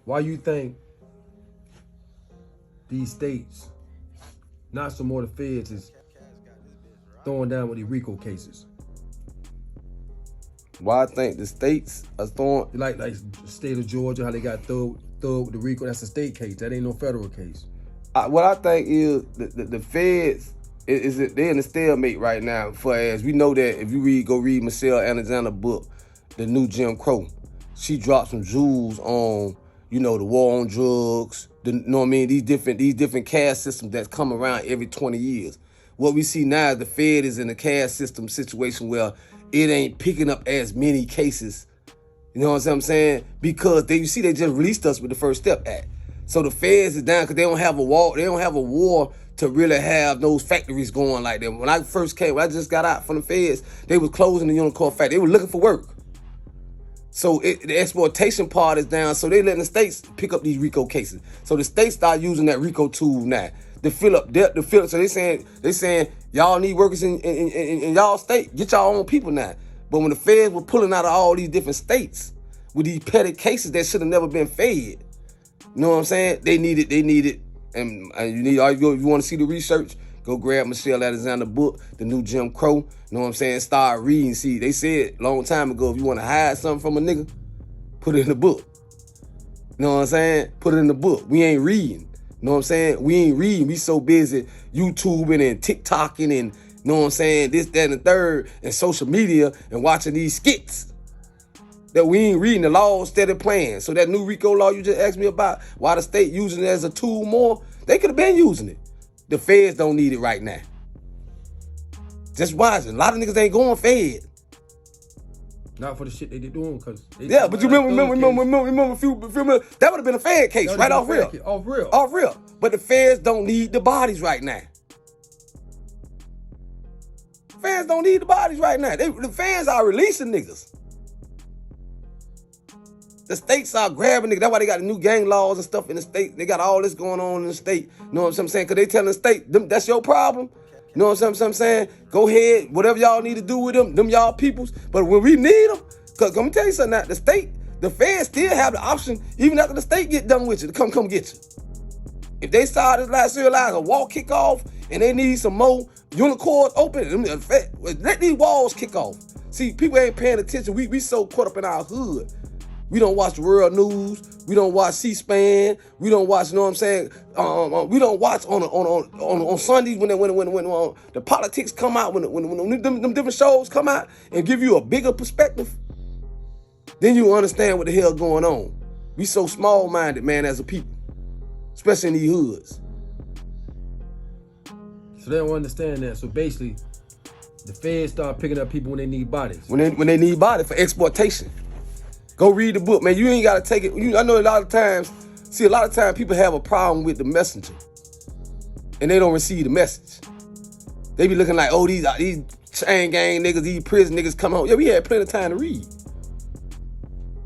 why you think these states, not so more the feds, is throwing down with the RICO cases? Why I think the states are throwing... Like the state of Georgia, how they got thrown with the RICO, that's a state case. That ain't no federal case. What I think is the feds, they're in a stalemate right now. For as we know that if you go read Michelle Alexander's book, The New Jim Crow, she dropped some jewels on, the war on drugs, these different caste systems that's come around every 20 years. What we see now is the Fed is in a caste system situation where it ain't picking up as many cases. You know what I'm saying? Because they just released us with the First Step Act. So the feds is down because they don't have a war. They don't have a war to really have those factories going like that. When I just got out from the feds, they was closing the unicorn factory. They were looking for work. So the exploitation part is down. So they letting the states pick up these RICO cases. So the states start using that RICO tool now to fill up debt. So they saying y'all need workers in y'all state. Get y'all own people now. But when the feds were pulling out of all these different states with these petty cases that should have never been fed. You know what I'm saying? They need it, and if you want to see the research, go grab Michelle Alexander's book, The New Jim Crow. You know what I'm saying? Start reading. See, they said a long time ago, if you want to hide something from a nigga, put it in the book. You know what I'm saying? Put it in the book. We ain't reading. You know what I'm saying? We ain't reading. We so busy YouTubing and TikToking and, you know what I'm saying, this, that, and the third, and social media and watching these skits. That we ain't reading the law instead of playing. So that new RICO law you just asked me about, why the state using it as a tool more, they could have been using it. The feds don't need it right now. Just watch it. A lot of niggas ain't going fed. Not for the shit they doing, because... Yeah, but you remember a few minutes, that would have been a fed case, right off real. Off real. But the feds don't need the bodies right now. Feds don't need the bodies right now. The feds are releasing niggas. The states are grabbing niggas. That's why they got the new gang laws and stuff in the state. They got all this going on in the state. You know what I'm saying? Because they telling the state, that's your problem. You know what I'm saying? Go ahead, whatever y'all need to do with them y'all peoples. But when we need them, because let me tell you something now, the feds still have the option, even after the state get done with you, to come get you. If they start this last realize a wall kick off and they need some more unicorns open, let these walls kick off. See, people ain't paying attention. We so caught up in our hood. We don't watch the world news. We don't watch C-SPAN. We don't watch, you know what I'm saying? We don't watch on Sundays when the politics come out, when them different shows come out and give you a bigger perspective. Then you understand what the hell going on. We so small-minded, man, as a people, especially in these hoods. So they don't understand that. So basically, the feds start picking up people when they need bodies. When they need bodies for exploitation. Go read the book, man. You ain't got to take it. I know a lot of times people have a problem with the messenger. And they don't receive the message. They be looking like, oh, these chain gang niggas, these prison niggas come home. Yeah, we had plenty of time to read.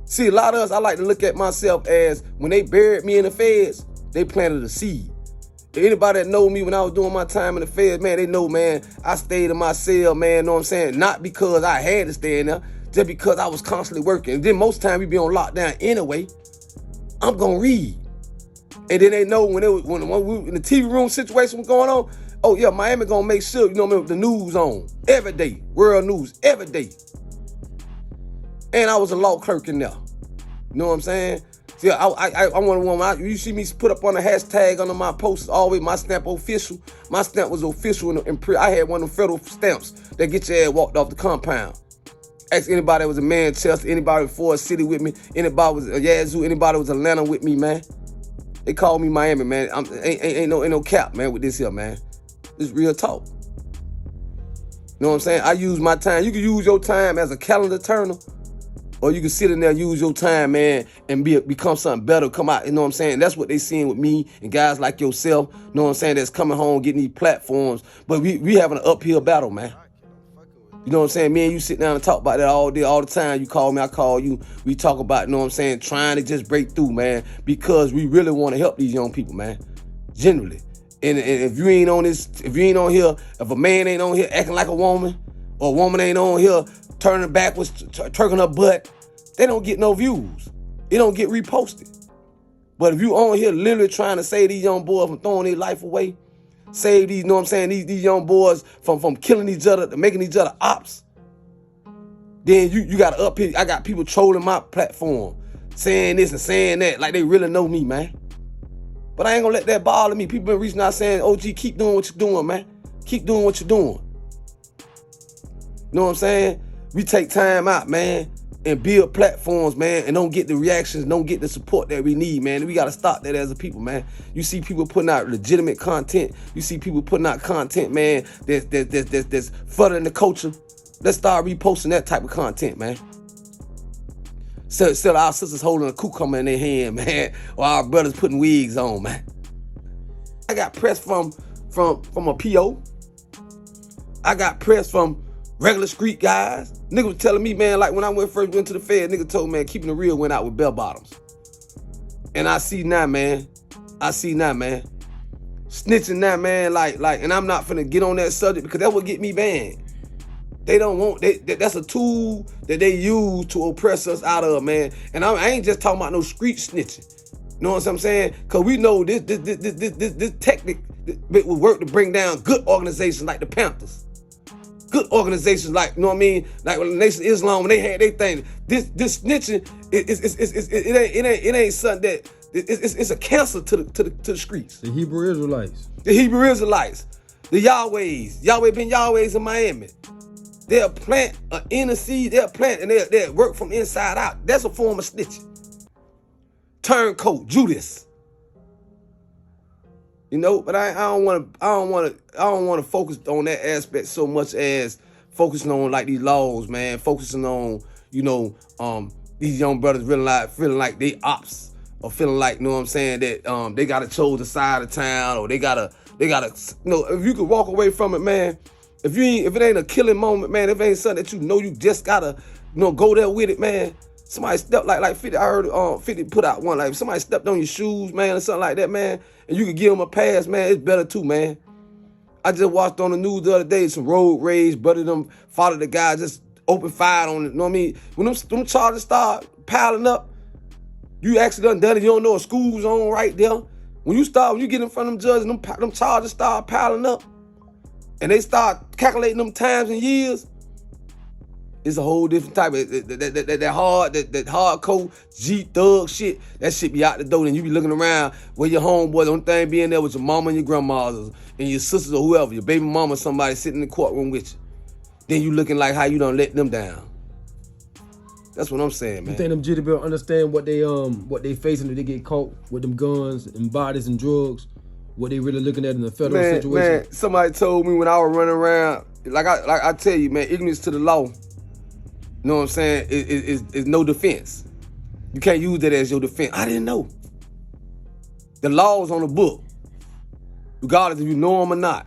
See, a lot of us, I like to look at myself as when they buried me in the feds, they planted a seed. Anybody that know me when I was doing my time in the feds, man, they know, man, I stayed in my cell, man, know what I'm saying? Not because I had to stay in there. Just because I was constantly working. And then most of the time we be on lockdown anyway. I'm gonna read. And then they know when the TV room situation was going on, oh yeah, Miami gonna make sure, the news on. Every day. World news. Every day. And I was a law clerk in there. You know what I'm saying? See, I'm one of the ones, you see me put up on a hashtag under my posts, always my stamp official. My stamp was official I had one of them federal stamps that get your ass walked off the compound. Ask anybody that was in Manchester, anybody in Forest City with me, anybody was a Yazoo, anybody was Atlanta with me, man. They call me Miami, man. Ain't no cap, man, with this here, man. It's real talk. You know what I'm saying? I use my time. You can use your time as a calendar turner, or you can sit in there and use your time, man, and become something better, come out, you know what I'm saying? That's what they seeing with me and guys like yourself, you know what I'm saying, that's coming home, getting these platforms. But we having an uphill battle, man. You know what I'm saying? Me and you sit down and talk about that all day, all the time. You call me, I call you. We talk about, you know what I'm saying, trying to just break through, man, because we really want to help these young people, man, generally. And if you ain't on here, if a man ain't on here acting like a woman, or a woman ain't on here turning backwards, twerking her butt, they don't get no views. It don't get reposted. But if you on here literally trying to save these young boys from throwing their life away, save these, you know what I'm saying, these young boys from killing each other, to making each other ops, then you got to up here. I got people trolling my platform, saying this and saying that, like they really know me, man. But I ain't gonna let that bother me. People been reaching out saying, OG, keep doing what you're doing, man. Keep doing what you're doing. You know what I'm saying? We take time out, man, and build platforms, man, and don't get the reactions, don't get the support that we need, man. We got to stop that as a people, man. You see people putting out legitimate content. You see people putting out content, man, that's furthering the culture. Let's start reposting that type of content, man. Instead of our sisters holding a cucumber in their hand, man, or our brothers putting wigs on, man. I got press from a PO. I got press from regular street guys. Nigga was telling me, man, like when I first went to the Fed, nigga told me, man, keeping the real went out with bell bottoms. And I see now, man. Snitching now, man, like, and I'm not finna get on that subject because that would get me banned. They don't want, that's a tool that they use to oppress us out of, man. And I ain't just talking about no street snitching. You know what I'm saying? Because we know this technique will work to bring down good organizations like the Panthers. Good organizations like, you know what I mean? Like when the Nation of Islam, when they had their thing. This snitching, it ain't something that, it's a cancer to the streets. The Hebrew Israelites. The Hebrew Israelites. The Yahwehs. Yahweh been Yahwehs in Miami. They'll plant an inner seed, they'll plant and they'll work from inside out. That's a form of snitching. Turncoat, Judas. You know, but I don't want to focus on that aspect so much as focusing on like these laws, man. Focusing on, you know, these young brothers feeling like they ops, or feeling like, you know what I'm saying, that they gotta chose the side of town, or they gotta, you know, if you could walk away from it, man. If it ain't a killing moment, man, if it ain't something that you know you just gotta, you know, go there with it, man. Somebody stepped like 50, I heard 50 put out one, like somebody stepped on your shoes, man, or something like that, man, and you could give them a pass, man, it's better too, man. I just watched on the news the other day, some road rage, brother them followed the guy, just open fire on it, you know what I mean? When them charges start piling up, you actually done it, you don't know a school's on right there. When you get in front of them judges, them charges start piling up, and they start calculating them times and years, it's a whole different type of that hardcore G thug shit. That shit be out the door, and you be looking around where your homeboys, the only thing being there with your mama and your grandmas and your sisters or whoever, your baby mama, somebody sitting in the courtroom with you. Then you looking like how you done let them down. That's what I'm saying, man. You think them jitty people understand what they facing if they get caught with them guns and bodies and drugs? What they really looking at in the federal situation? Man, somebody told me when I was running around, like I tell you, man, ignorance to the law, you know what I'm saying, is no defense. You can't use that as your defense. I didn't know. The law's on the book, regardless if you know them or not.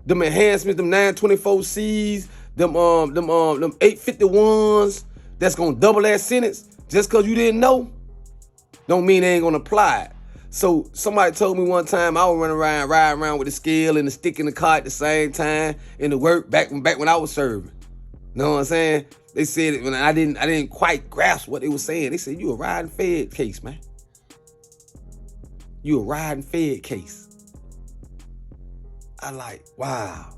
Them enhancements, them 924Cs, them 851s, that's gonna double that sentence just because you didn't know, don't mean they ain't gonna apply it. So somebody told me one time I was riding around with a scale and a stick in the car at the same time in the work back when I was serving. You know what I'm saying? They said it when I didn't quite grasp what they were saying. They said, you a riding fed case, man. You a riding fed case. I like, wow.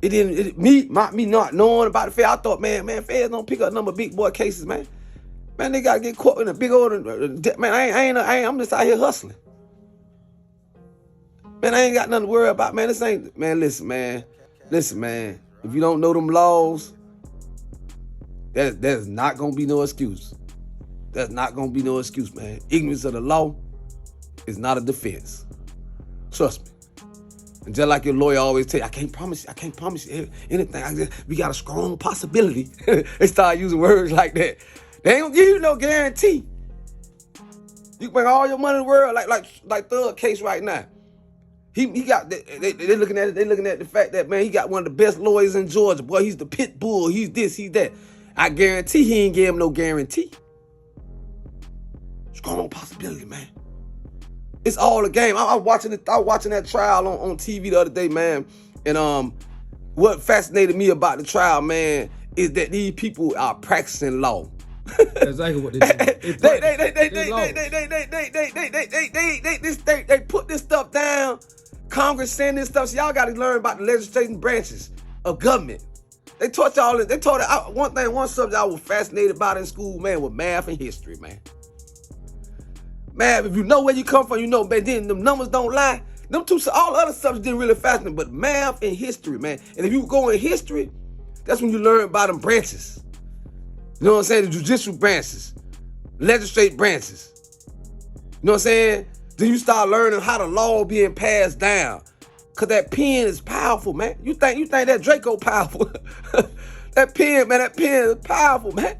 Me not knowing about the Fed, I thought, man, Feds don't pick up number of big boy cases, man. Man, they gotta get caught in a big old, man, I'm just out here hustling. Man, I ain't got nothing to worry about, man. This ain't, man, listen, man. If you don't know them laws, there's not gonna be no excuse. There's not gonna be no excuse, man. Ignorance of the law is not a defense. Trust me. And just like your lawyer always tell you, I can't promise you anything. We got a strong possibility. They start using words like that. They ain't gonna give you no guarantee. You can bring all your money in the world, like Thug case right now. He got they looking at it. They looking at the fact that, man, he got one of the best lawyers in Georgia. Boy, he's the pit bull. He's this, he's that. I guarantee he ain't give him no guarantee. Strong possibility, man. It's all a game. I was watching that trial on TV the other day, man. And what fascinated me about the trial, man, is that these people are practicing law. Exactly what they do. They put this stuff down. Congress send this stuff. So y'all got to learn about the legislative branches of government. They taught y'all. They taught one subject I was fascinated about in school, man, was math and history, man. Math, if you know where you come from, you know, man, then them numbers don't lie. Them two, all other subjects didn't really fascinate, but math and history, man. And if you go in history, that's when you learn about them branches. You know what I'm saying? The judicial branches, legislative branches. You know what I'm saying? Then you start learning how the law being passed down. Cause that pen is powerful, man. You think that Draco powerful? That pen, man, that pen is powerful, man.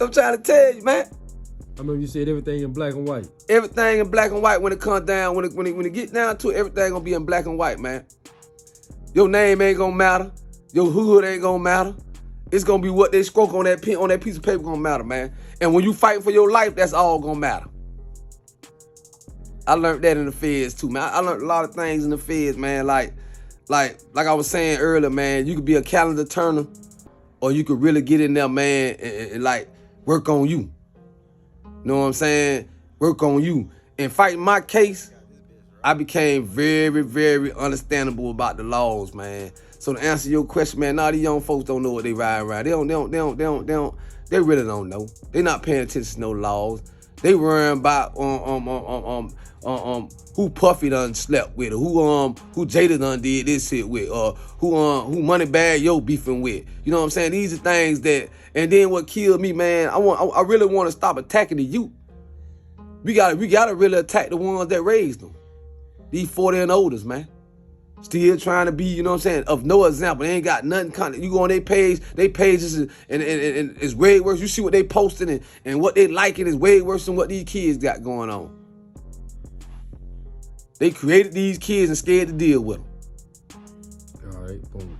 I'm trying to tell you, man. I remember you said everything in black and white. Everything in black and white when it comes down, when it get down to it, everything gonna be in black and white, man. Your name ain't gonna matter. Your hood ain't gonna matter. It's gonna be what they stroke on that pen, on that piece of paper gonna matter, man. And when you fighting for your life, that's all gonna matter. I learned that in the feds too, man. I learned a lot of things in the feds, man. Like I was saying earlier, man, you could be a calendar turner, or you could really get in there, man, and like work on you. You know what I'm saying? Work on you. And fighting my case, I became very, very understandable about the laws, man. So to answer your question, man, these young folks don't know what they riding around. They really don't know. They not paying attention to no laws. They worrying about who Puffy done slept with, or who Jada done did this shit with, or who Moneybag Yo beefing with. You know what I'm saying? These are things that, and then what killed me, man, I really want to stop attacking the youth. We gotta really attack the ones that raised them. These 40 and olders, man. Still trying to be, you know what I'm saying, of no example. They ain't got nothing content. You go on their pages and it's way worse. You see what they posting and what they liking is way worse than what these kids got going on. They created these kids and scared to deal with them. All right, boom.